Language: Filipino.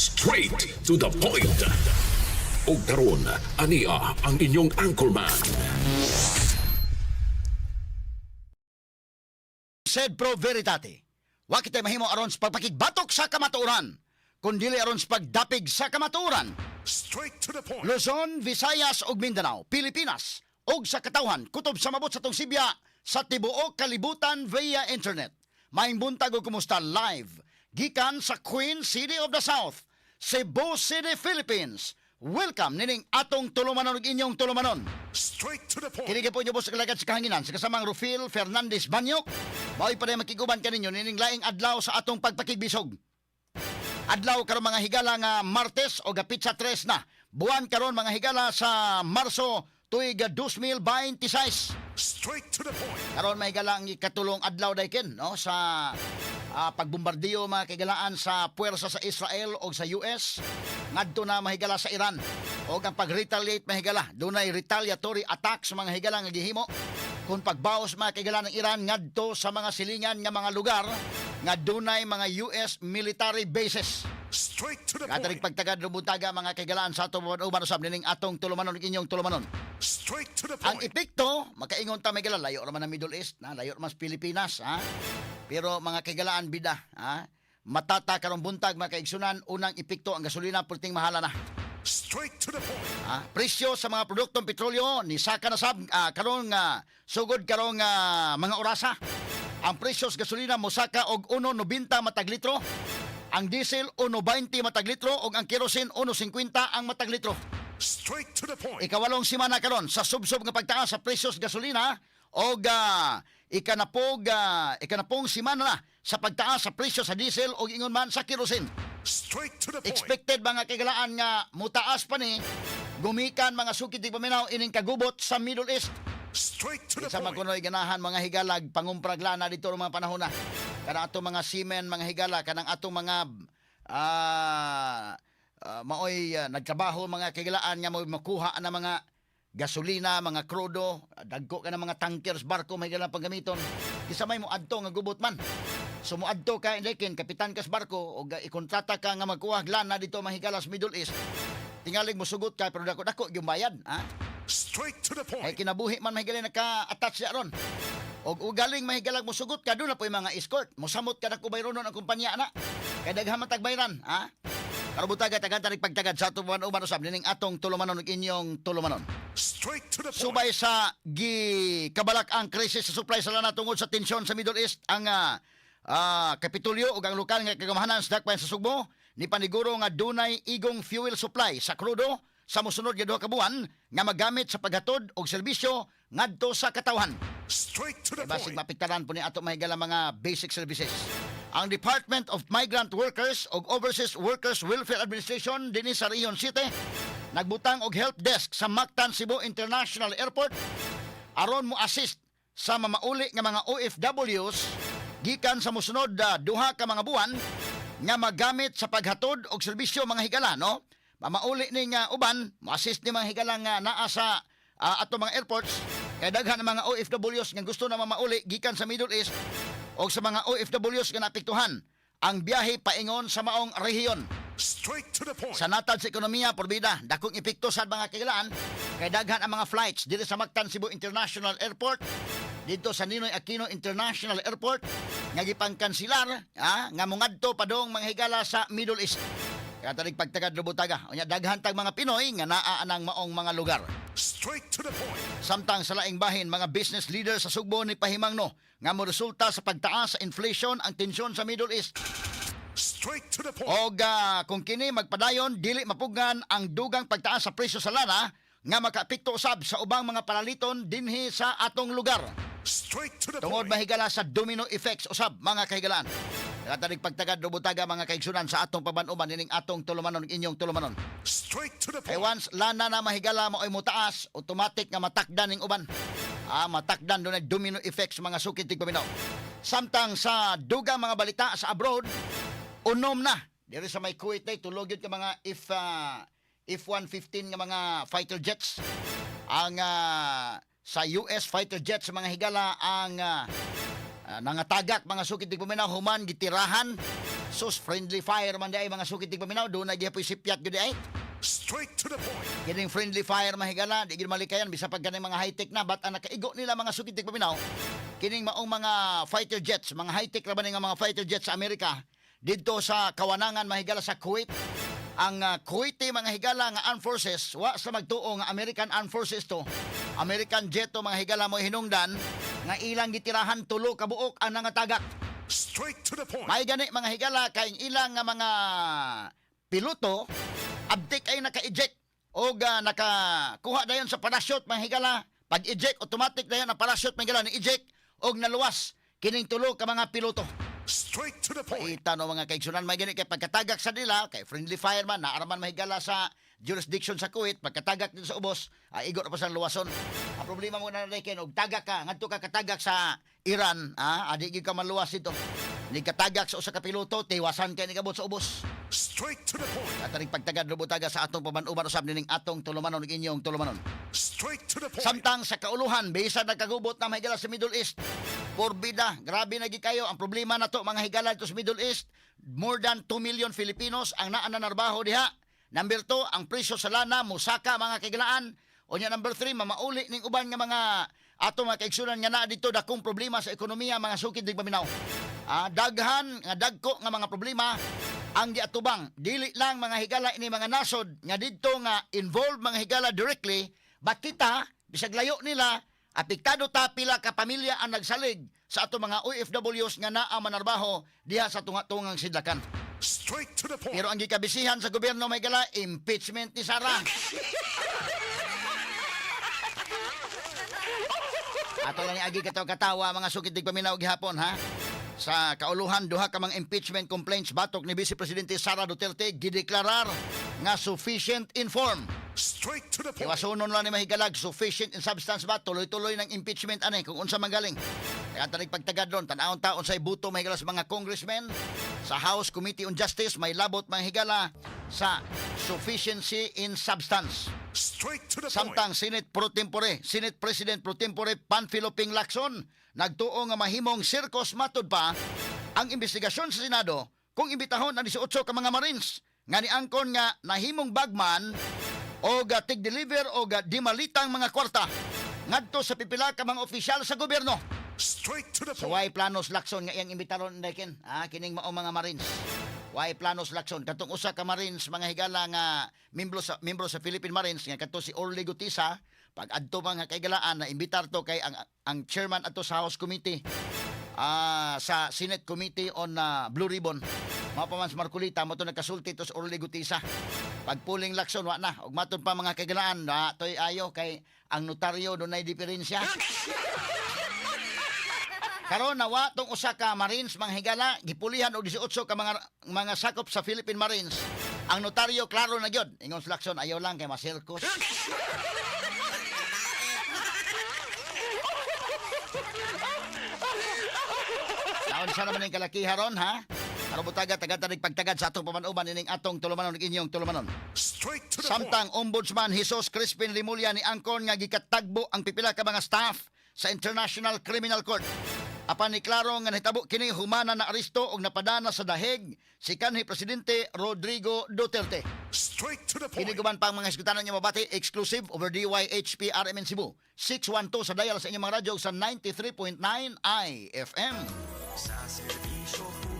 Straight to the point. Ug karon ania ang inyong anchorman. Sed pro veritate. Wa kita mahimo aron sa pagpakigbatok sa kamatuoran, kundi aron sa pagdapig sa kamatuoran. Straight to the point. Luzon, Visayas ug Mindanao, Pilipinas ug sa katawhan kutob sa mabot sa tong Sibya sa tibuok kalibutan via internet. Maayong buntag ug kumusta live gikan sa Queen City of the South, Cebu City, Philippines. Welcome nining atong tulumanon ug inyong tulumanon. Straight to the point. Kini po niyo sa kalagad sa kahanginan sa kasamang Rufil Fernandez Banyok. Mao'y pa rin makiguban kaninyo nining laing adlaw sa atong pagpakigbisog. Adlaw karon mga higala nga Martes o gapit sa 3 na. Buwan karon mga higala sa Marso tuig 2026. Straight to the point. Karon may higala ang ikatulong adlaw dayken no sa pagbombardiyo mga kagalaan sa puwersa sa Israel o sa US ngadto na mahigala sa Iran o ang pag-retaliate mahigala dunay retaliatory attacks mga higala nga gihimo kung pagbaos mga kagalaan ng Iran ngadto sa mga silingan nga mga lugar nga dunay mga US military bases. Straight to the Katarig point. pagtagad lumutaga mga kagalaan sa atong uban usab nining atong tulumanon ug inyong tulumanon. Straight to the Ang point. epekto makaingon ta mahigala layo ra man ang Middle East, layo ra man sa Pilipinas, ha. Pero mga kagalaan bida, ha? Matata karong buntag mga kaigsunan, unang epekto ang gasolina pulting mahala na. Straight to the point. Ha? Presyo sa mga produktong petrolyo ni saka na sab karong sugod karong mga orasa. Ang presyo sa gasolina mosaka og 1.90 matag litro. Ang diesel 1.20 matag litro ug ang kerosene 1.50 ang matag litro. Straight to the point. Ikawalong semana karon sa subsob nga pagtaas sa presyo sa gasolina o ikanapong semana na sa pagtaas sa presyo sa diesel o ingon man sa kerosene. Straight to the point. Expected mga kagalaan nga mutaas pa ni gumikan mga sukit di paminaw ining kagubot sa Middle East. Straight to the Sa point. makunoy ganahan mga higalag pangumprag lana dito ng mga panahon na. Kanang atong mga seamen mga higala kanang atong mga nagtrabaho mga kagalaan nga mo makuha na mga gasolina, mga krudo, dagko ka ng mga tankers, barko, may galang paggamiton. Isa may mo adto nga gubot man. So mo adto ka, lekin, kapitan ka sa barko, o ikontrata ka nga magkuha lana dito mahigala sa Middle East. Tingaling mo sugot ka, pero dako-dako yung bayad. Ha? Straight to the Ay point. kinabuhi man mahigaling naka-attach siya ron. O ugaling mahigalang mo sugot ka, doon na po yung mga escort. Mosamot ka na kubayron ang kumpanya na. Kaya daghaman tagbayran. Ha? Karabutaga, tagantanig pagtagad sa atong uman usab nining atong tulumanon ug inyong tulumanon. Straight to the point. Subay sa kabalak ang krisis sa supply sa lana tungod sa tensyon sa Middle East ang Kapitolyo ug ang lokal nga kagamahanan sa dakbayan sa Sugbo ni paniguro nga dunay igong fuel supply sa krudo sa mosunod nga duha ka buwan nga magamit sa paghatod og serbisyo ngadto sa katawhan. Straight to the Basig point. mapiktaran po ni ato mahigala mga basic services. Ang Department of Migrant Workers ug Overseas Workers Welfare Administration dinhi sa Rion City nagbutang og help desk sa Mactan Cebu International Airport aron mo assist sa mamauli nga mga OFWs gikan sa mosunod duha ka mga buwan nga magamit sa paghatod og serbisyo mga higala no. Mamauli ning uban mo assist ni mga higala nga naa sa ato mga airports kay daghan ng mga OFWs nga gusto na mamauli gikan sa Middle East o sa mga OFWs nga naapektuhan ang biyahe paingon sa maong rehiyon. Straight to the point. Sa natad sa ekonomiya, porbida, dakong epekto sa mga kagalaan, kay daghan ang mga flights dito sa Mactan Cebu International Airport, dito sa Ninoy Aquino International Airport, nga gipangkansilar, nga mungadto padong mga higala sa Middle East. Kaya tanig pagtagad lubutaga, unya daghan tag mga Pinoy nga naa anang maong mga lugar. Straight to the point. Samtang sa laing bahin, mga business leaders sa Sugbo ni pahimangno nga mo resulta sa pagtaas sa inflation ang tensyon sa Middle East. Straight to the point. O kung kini magpadayon, dili mapugan ang dugang pagtaas sa presyo sa lana nga makaapekto usab sa ubang mga palaliton dinhi sa atong lugar. Straight to the Tungod point. mahigala sa domino effects usab mga kahigalaan. Katanig pagtagad lubutaga mga kaigsunan sa atong pabanuban nining atong tulumanon inyong tulumanon. Straight to the Kay point. once lana na mahigala mo ay mutaas, automatic nga matakdan ning uban. Matakdan doon na domino effects mga sukit tig paminaw. Samtang sa dugang mga balita sa abroad, unom na. Diri sa may Kuwait ay tulog yun ka mga F-115 nga mga fighter jets. Ang sa US fighter jets mga higala ang nangatagak mga sukit tig paminaw human gitirahan Sus, friendly fire man di ay mga sukit tigpaminaw. Doon na gihapoy sipyat gud ay. Straight to the point. Kining friendly fire mahigala, di gid malikayan bisa pag ganang mga high-tech na bat ang nakaigo nila mga sukit tigpaminaw. Kining maong mga fighter jets, mga high-tech laban nga mga fighter jets sa Amerika didto sa kawanangan mahigala sa Kuwait. Ang Kuwaiti mga higala nga armed forces, wa sa magtuo nga American armed forces to. American jet to mga higala mo hinungdan nga ilang gitirahan tulo ka buok ang nangatagak. Straight to the point. May gani mga higala kay ilang nga mga piloto abdik ay naka-eject o nakakuha dayon sa parachute mga higala. Pag-eject automatic dayon ang parachute mga higala ni eject og naluwas kining tulo ka mga piloto. Straight to the point. Ita no mga kaigsunan may gani kay pagkatagak sa nila kay friendly fire man naaraman mahigala sa jurisdiction sa Kuwait pagkatagak dito sa ubos ay igo na pa sa luwason. Ang problema mo na kin og tagak ka ngadto ka katagak sa Iran adi gyud ka maluwas ito. Ni katagak sa usa ka piloto tiwasan kay ni kabot sa ubos. Straight to the point. Ataring pagtagad rubutaga sa atong pamanuban usab ning atong tulumanon ug inyong tulumanon. Straight to the point. Samtang sa kauluhan bisan nagkagubot na mahigala sa Middle East. Porbida, grabe na kayo ang problema na to mga higala dito sa Middle East. More than 2 million Filipinos ang naa na narbaho diha. Number 2, ang presyo sa lana musaka mga kaigalaan. Unya number 3, mamauli ning uban nga mga ato mga kaigsunan nga naa dito dakong problema sa ekonomiya mga sukid dig paminaw. Daghan nga dagko nga mga problema ang giatubang. Dili lang mga higala ini mga nasod nga didto nga involved mga higala directly, but kita bisag layo nila apektado ta pila ka pamilya ang nagsalig sa ato mga OFWs nga naa manarbaho diha sa tunga-tungang sidlakan. Straight to the point. Pero ang gikabisihan sa gobyerno may gala impeachment ni Sara. Ato lang ni agi katawa mga sukit dig paminaw gihapon ha. Sa kauluhan duha ka mga impeachment complaints batok ni Vice Presidente Sara Duterte gideklarar nga sufficient informed. Straight to the point. Iwasunon lang ni mahigalag sufficient in substance ba tuloy-tuloy ng impeachment ani kung unsa magaling. Kaya tanig pagtagad doon tanawon taon sa ibuto mahigala sa mga congressmen sa House Committee on Justice may labot mahigala sa sufficiency in substance. Straight to the point. Samtang Senate President Pro Tempore Panfilo Ping Lacson nagtuo nga mahimong sirkos matud pa ang investigasyon sa Senado kung imbitahon ang 18 ka mga Marines nga niangkon nga nahimong bagman o tig-deliver o dimalitang mga kwarta ngadto sa pipila ka mga opisyal sa gobyerno. Straight to the So point. why planos Lacson nga iyang imbitaron ndekin kining mao mga Marines. Why planos Lacson katong usa ka Marines mga higala nga membro sa Philippine Marines nga kadto si Orly Gutisa pag adto mga kaigalaan na imbitar to kay ang chairman adto sa House Committee sa Senate Committee on Blue Ribbon. Mao pa man sa Marcolita mo to nagkasulti to sa Orly Gutisa. Pagpuling Lacson wa na ug matud pa mga kaigalaan toy ayo kay ang notaryo dunay diferensya. Karon nawa tong usa ka Marines mga higala gipulihan og 18 ka mga sakop sa Philippine Marines. Ang notaryo klaro na gyud ingon sa Lacson ayaw lang kay masirkos. Taon sa naman yung kalakiharon ha. Karabutaga taga-tanig pagtagad sa atong pamanuban ining atong tulumanon ug inyong tulumanon. Straight to the Samtang Ombudsman Jesus Crispin Limulya ni angkon nga gikatagbo ang pipila ka mga staff sa International Criminal Court. Apan ni klaro nga nahitabo kini humana na aresto og napadana sa dahig si kanhi Presidente Rodrigo Duterte. point. Straight to the Kini point. guban pang mga eskwelanan niya mabati exclusive over DYHP RMN Cebu 612 sa dial sa inyong mga radyo sa 93.9 IFM. Sa serbisyo